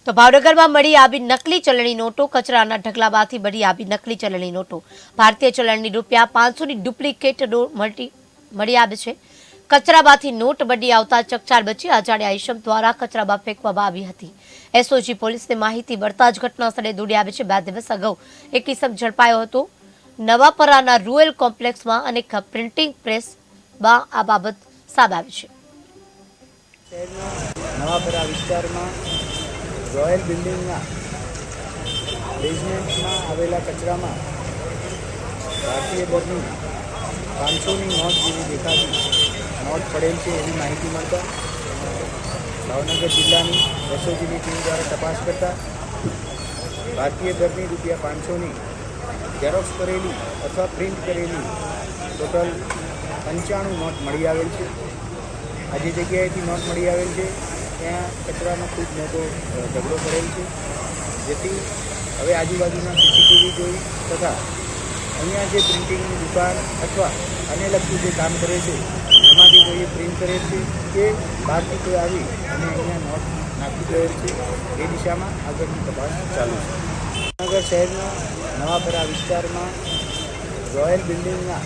તો ભાવનગરમાં મળી આવી નકલી ચલણી નોટો, કચરાના ઢગલામાંથી મળી આવી નકલી ચલણી નોટો, ભારતીય ચલણની ₹500ની ડુપ્લિકેટ નોટ મળી આવી છે। કચરામાંથી નોટ મળી આવતા ચકચાર મચી અજાણ્યા ઇસમ દ્વારા કચરામાં ફેંકવામાં આવી હતી। એસઓજી પોલીસને માહિતી મળતા જ ઘટના સ્થળે દોડી આવી છે। 2 દિવસ અગાઉ એક ઇસમ ઝડપાયો હતો। નવાપરાના રોયલ કોમ્પ્લેક્સમાં અનેક પ્રિન્ટિંગ પ્રેસમાં આ બાબત સામે આવી છે। નવાપરા વિસ્તારમાં રોયલ બિલ્ડિંગના બેઝમેન્ટમાં આવેલા કચરામાં ભારતીય દરની 500ની નોટ જેવી દેખાતી નોટ પડેલ છે એવી માહિતી મળતા ભાવનગર જિલ્લાની એસઓજીની ટીમ દ્વારા તપાસ કરતા ભારતીય દરની ₹500ની ઝેરોક્સ કરેલી અથવા પ્રિન્ટ કરેલી ટોટલ 95 નોટ મળી આવેલ છે। આ જે જગ્યાએથી નોટ મળી આવેલ છે ત્યાં કચરાનો ખૂબ મોટો ઢગલો કરેલ છે, જેથી હવે આજુબાજુના સીસીટીવી જોઈ તથા અહીંયા જે પ્રિન્ટિંગની દુકાન અથવા આને લગતું જે કામ કરે છે એમાંથી કોઈએ પ્રિન્ટ કરેલ છે કે બહારથી કોઈ આવી અને અહીંયા નોટ નાખી ગયેલ છે એ દિશામાં આગળની તપાસ ચાલુ છે। ભાવનગર શહેરના નવાપરા વિસ્તારમાં રોયલ બિલ્ડિંગના